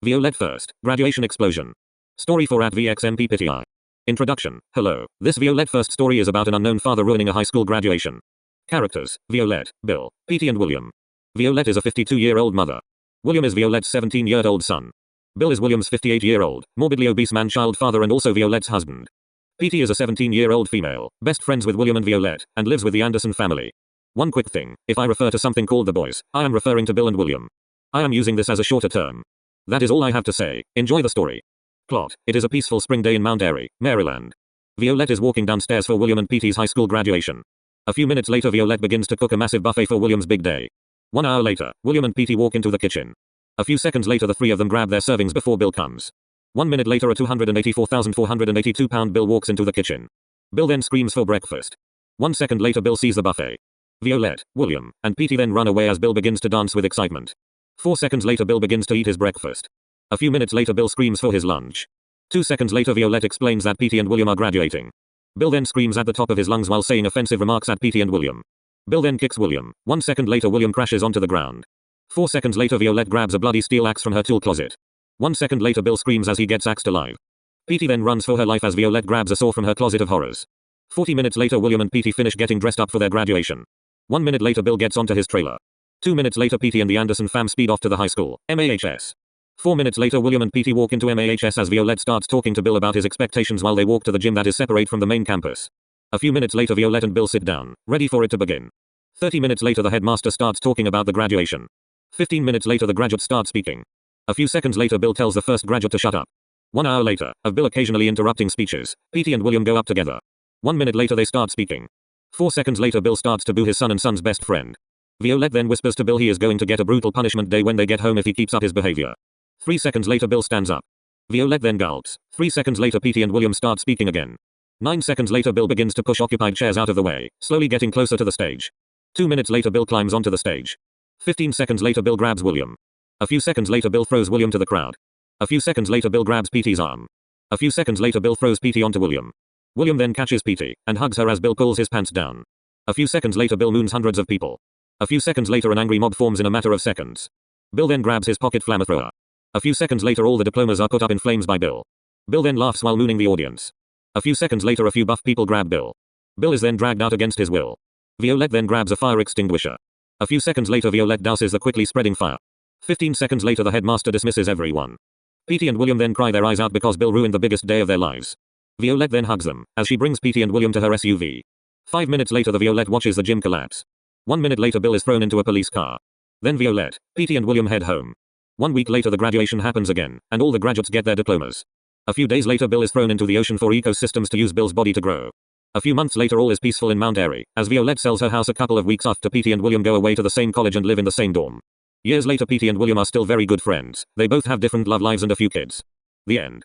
Violette1st, Graduation Explosion. Story for @VXMP PTI. Introduction. Hello, this Violette1st story is about an unknown father ruining a high school graduation. Characters: Violette, Bill, Petey and William. Violette is a 52-year-old mother. William is Violette's 17-year-old son. Bill is William's 58-year-old, morbidly obese man-child father and also Violette's husband. Petey is a 17-year-old female, best friends with William and Violette, and lives with the Anderson family. One quick thing, if I refer to something called the boys, I am referring to Bill and William. I am using this as a shorter term. That is all I have to say. Enjoy the story. Plot: it is a peaceful spring day in Mount Airy, Maryland. Violette is walking downstairs for William and Petey's high school graduation. A few minutes later, Violette begins to cook a massive buffet for William's big day. 1 hour later, William and Petey walk into the kitchen. A few seconds later, the three of them grab their servings before Bill comes. 1 minute later, a 284,482-pound Bill walks into the kitchen. Bill then screams for breakfast. 1 second later, Bill sees the buffet. Violette, William, and Petey then run away as Bill begins to dance with excitement. 4 seconds later, Bill begins to eat his breakfast. A few minutes later, Bill screams for his lunch. 2 seconds later, Violette explains that Petey and William are graduating. Bill then screams at the top of his lungs while saying offensive remarks at Petey and William. Bill then kicks William. 1 second later, William crashes onto the ground. 4 seconds later, Violette grabs a bloody steel axe from her tool closet. 1 second later, Bill screams as he gets axed alive. Petey then runs for her life as Violette grabs a saw from her closet of horrors. 40 minutes later, William and Petey finish getting dressed up for their graduation. 1 minute later, Bill gets onto his trailer. 2 minutes later, Petey and the Anderson fam speed off to the high school, MAHS. 4 minutes later, William and Petey walk into MAHS as Violette starts talking to Bill about his expectations while they walk to the gym that is separate from the main campus. A few minutes later, Violette and Bill sit down, ready for it to begin. 30 minutes later, the headmaster starts talking about the graduation. 15 minutes later, the graduates start speaking. A few seconds later, Bill tells the first graduate to shut up. 1 hour later, of Bill occasionally interrupting speeches, Petey and William go up together. 1 minute later, they start speaking. 4 seconds later, Bill starts to boo his son and son's best friend. Violette then whispers to Bill he is going to get a brutal punishment day when they get home if he keeps up his behavior. 3 seconds later, Bill stands up. Violette then gulps. 3 seconds later, Petey and William start speaking again. 9 seconds later, Bill begins to push occupied chairs out of the way, slowly getting closer to the stage. 2 minutes later, Bill climbs onto the stage. 15 seconds later, Bill grabs William. A few seconds later, Bill throws William to the crowd. A few seconds later, Bill grabs Petey's arm. A few seconds later, Bill throws Petey onto William. William then catches Petey and hugs her as Bill pulls his pants down. A few seconds later, Bill moons hundreds of people. A few seconds later, an angry mob forms in a matter of seconds. Bill then grabs his pocket flamethrower. A few seconds later, all the diplomas are put up in flames by Bill. Bill then laughs while mooning the audience. A few seconds later, a few buff people grab Bill. Bill is then dragged out against his will. Violette then grabs a fire extinguisher. A few seconds later, Violette douses the quickly spreading fire. 15 seconds later, the headmaster dismisses everyone. Petey and William then cry their eyes out because Bill ruined the biggest day of their lives. Violette then hugs them as she brings Petey and William to her SUV. 5 minutes later, the Violette watches the gym collapse. 1 minute later, Bill is thrown into a police car. Then Violette, Petey and William head home. 1 week later, the graduation happens again, and all the graduates get their diplomas. A few days later, Bill is thrown into the ocean for ecosystems to use Bill's body to grow. A few months later, all is peaceful in Mount Airy, as Violette sells her house a couple of weeks after Petey and William go away to the same college and live in the same dorm. Years later, Petey and William are still very good friends. They both have different love lives and a few kids. The end.